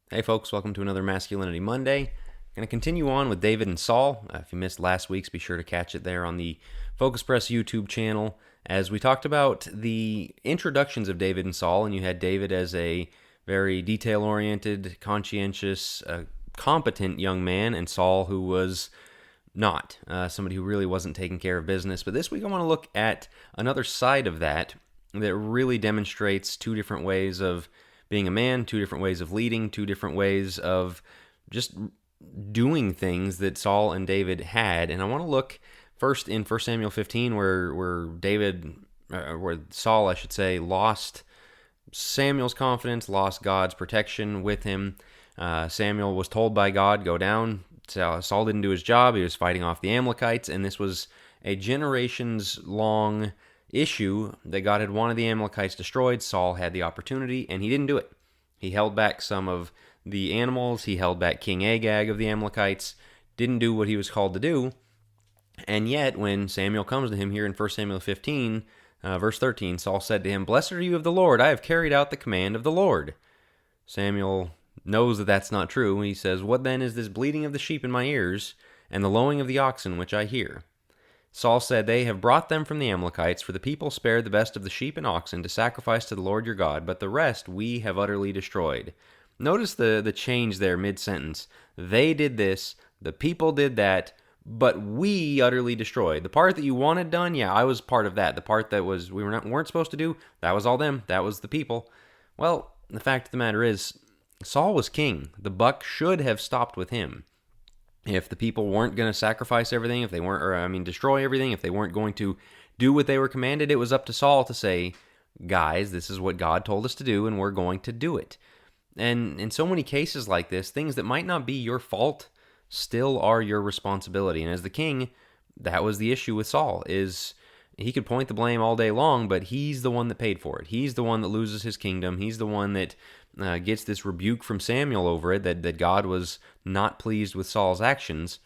Hey folks, welcome to another Masculinity Monday. Going to continue on with David and Saul. If you missed last week's, be sure to catch it there on the Focus Press YouTube channel. As we talked about the introductions of David and Saul, and you had David as a very detail-oriented, conscientious, competent young man, and Saul who was not, somebody who really wasn't taking care of business. But this week I want to look at another side of that really demonstrates two different ways of being a man, two different ways of leading, two different ways of just doing things that Saul and David had. And I want to look first in 1 Samuel 15 where Saul, I should say, lost Samuel's confidence, lost God's protection with him. Samuel was told by God, go down. Saul didn't do his job. He was fighting off the Amalekites, and this was a generations-long issue that God had wanted the Amalekites destroyed. Saul had the opportunity, and he didn't do it. He held back some of the animals. He held back King Agag of the Amalekites, didn't do what he was called to do. And yet, when Samuel comes to him here in 1 Samuel 15, verse 13, Saul said to him, "Blessed are you of the Lord. I have carried out the command of the Lord." Samuel knows that that's not true. He says, "What then is this bleating of the sheep in my ears, and the lowing of the oxen which I hear?" Saul said, "They have brought them from the Amalekites, for the people spared the best of the sheep and oxen to sacrifice to the Lord your God, but the rest we have utterly destroyed." Notice the change there mid-sentence. They did this, the people did that, but we utterly destroyed. The part that you wanted done, yeah, I was part of that. The part that we weren't supposed to do, that was all them. That was the people. Well, the fact of the matter is, Saul was king. The buck should have stopped with him. If the people weren't going to sacrifice everything, if they weren't, destroy everything, if they weren't going to do what they were commanded, it was up to Saul to say, guys, this is what God told us to do, and we're going to do it. And in so many cases like this, things that might not be your fault still are your responsibility. And as the king, that was the issue with Saul, is he could point the blame all day long, but he's the one that paid for it. He's the one that loses his kingdom. He's the one that gets this rebuke from Samuel over it, that God was not pleased with Saul's actions,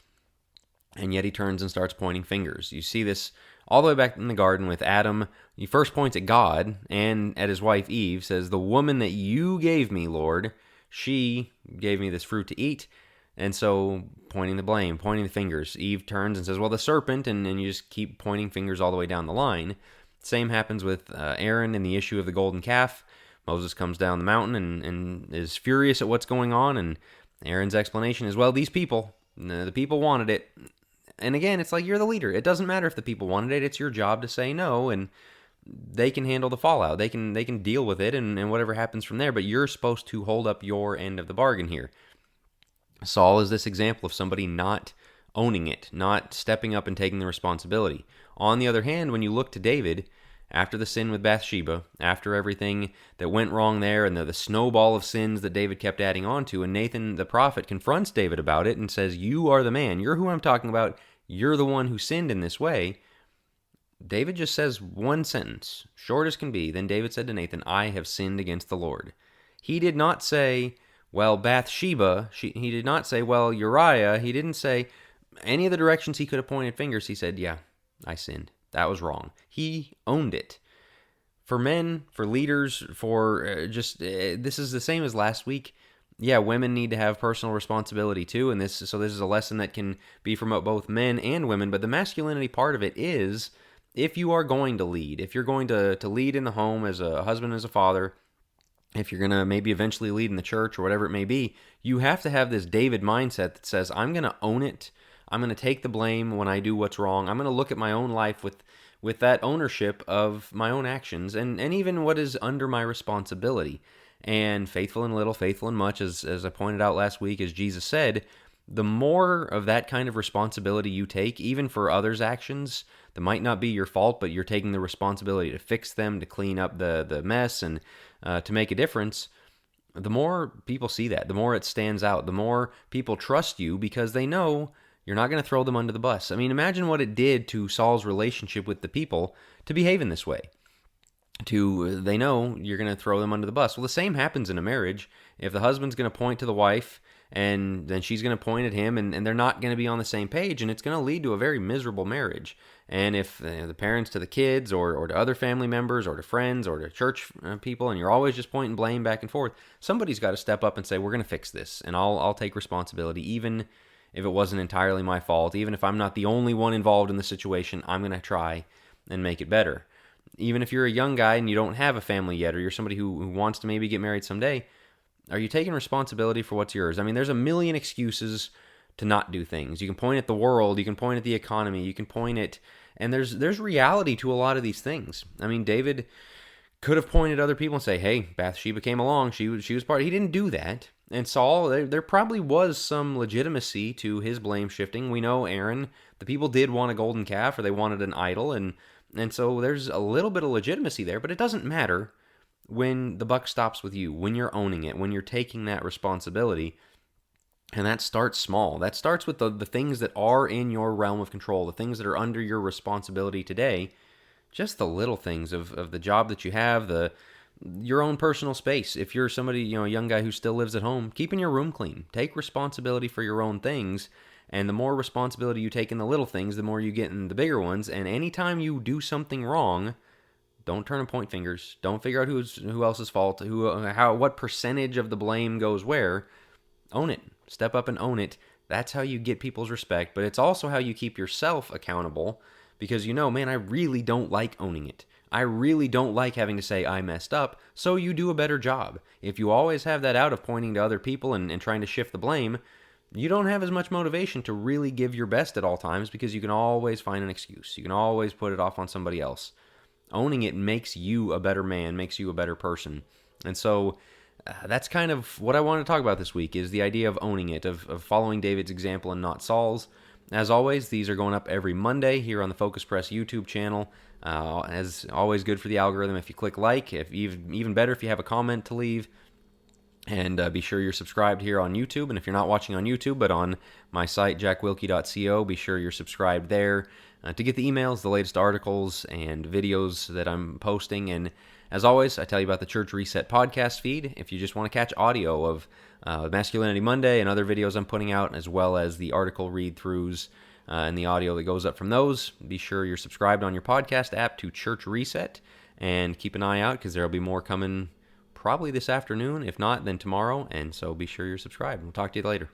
and yet he turns and starts pointing fingers. You see this all the way back in the garden with Adam. He first points at God and at his wife Eve, says, "The woman that you gave me, Lord, she gave me this fruit to eat." And so, pointing the blame, pointing the fingers. Eve turns and says, "Well, the serpent," and you just keep pointing fingers all the way down the line. Same happens with Aaron and the issue of the golden calf. Moses comes down the mountain and is furious at what's going on, and Aaron's explanation is, well, these people, the people wanted it. And again, it's like, you're the leader. It doesn't matter if the people wanted it. It's your job to say no, and they can handle the fallout. They can deal with it, and whatever happens from there, but you're supposed to hold up your end of the bargain here. Saul is this example of somebody not owning it, not stepping up and taking the responsibility. On the other hand, when you look to David, after the sin with Bathsheba, after everything that went wrong there, and the snowball of sins that David kept adding on to, and Nathan the prophet confronts David about it and says, "You are the man. You're who I'm talking about. You're the one who sinned in this way." David just says one sentence, short as can be. Then David said to Nathan, "I have sinned against the Lord." He did not say, well, Bathsheba. He did not say, well, Uriah. He didn't say any of the directions he could have pointed fingers. He said, yeah, I sinned. That was wrong. He owned it. For men, for leaders, for this is the same as last week. Yeah, women need to have personal responsibility too, and this is a lesson that can be from both men and women, but the masculinity part of it is, if you are going to lead, if you're going to lead in the home as a husband, as a father, if you're going to maybe eventually lead in the church or whatever it may be, you have to have this David mindset that says, I'm going to own it. I'm going to take the blame when I do what's wrong. I'm going to look at my own life with that ownership of my own actions and even what is under my responsibility. And faithful in little, faithful in much, as I pointed out last week, as Jesus said, the more of that kind of responsibility you take, even for others' actions that might not be your fault, but you're taking the responsibility to fix them, to clean up the mess, and to make a difference, the more people see that, the more it stands out, the more people trust you because they know you're not going to throw them under the bus. I mean, imagine what it did to Saul's relationship with the people to behave in this way. They know you're going to throw them under the bus. Well, the same happens in a marriage. If the husband's going to point to the wife and then she's going to point at him, and they're not going to be on the same page, and it's going to lead to a very miserable marriage. And if the parents to the kids, or to other family members, or to friends, or to church people, and you're always just pointing blame back and forth, somebody's got to step up and say, we're going to fix this, and I'll take responsibility, even if it wasn't entirely my fault, even if I'm not the only one involved in the situation. I'm going to try and make it better. Even if you're a young guy and you don't have a family yet, or you're somebody who wants to maybe get married someday, are you taking responsibility for what's yours? I mean, there's a million excuses to not do things. You can point at the world, you can point at the economy, you can point at, and there's reality to a lot of these things. I mean, David could have pointed at other people and say, "Hey, Bathsheba came along; she was part." He didn't do that. And Saul, there probably was some legitimacy to his blame shifting. We know Aaron, the people did want a golden calf, or they wanted an idol, and so there's a little bit of legitimacy there. But it doesn't matter when the buck stops with you, when you're owning it, when you're taking that responsibility. And that starts small. That starts with the things that are in your realm of control, the things that are under your responsibility today. Just the little things of the job that you have, your own personal space. If you're somebody, a young guy who still lives at home, keeping your room clean. Take responsibility for your own things. And the more responsibility you take in the little things, the more you get in the bigger ones. And anytime you do something wrong, don't turn and point fingers. Don't figure out who else's fault, what percentage of the blame goes where. Own it. Step up and own it. That's how you get people's respect, but it's also how you keep yourself accountable, because man, I really don't like owning it. I really don't like having to say I messed up, so you do a better job. If you always have that out of pointing to other people and trying to shift the blame, you don't have as much motivation to really give your best at all times, because you can always find an excuse. You can always put it off on somebody else. Owning it makes you a better man, makes you a better person. And so that's kind of what I wanted to talk about this week, is the idea of owning it, of following David's example and not Saul's. As always, these are going up every Monday here on the Focus Press YouTube channel. As always, good for the algorithm if you click like. If even better if you have a comment to leave. And be sure you're subscribed here on YouTube. And if you're not watching on YouTube, but on my site, jackwilkie.co, be sure you're subscribed there to get the emails, the latest articles, and videos that I'm posting. And as always, I tell you about the Church Reset podcast feed. If you just want to catch audio of Masculinity Monday and other videos I'm putting out, as well as the article read-throughs and the audio that goes up from those, be sure you're subscribed on your podcast app to Church Reset. And keep an eye out, because there will be more coming probably this afternoon. If not, then tomorrow. And so be sure you're subscribed. We'll talk to you later.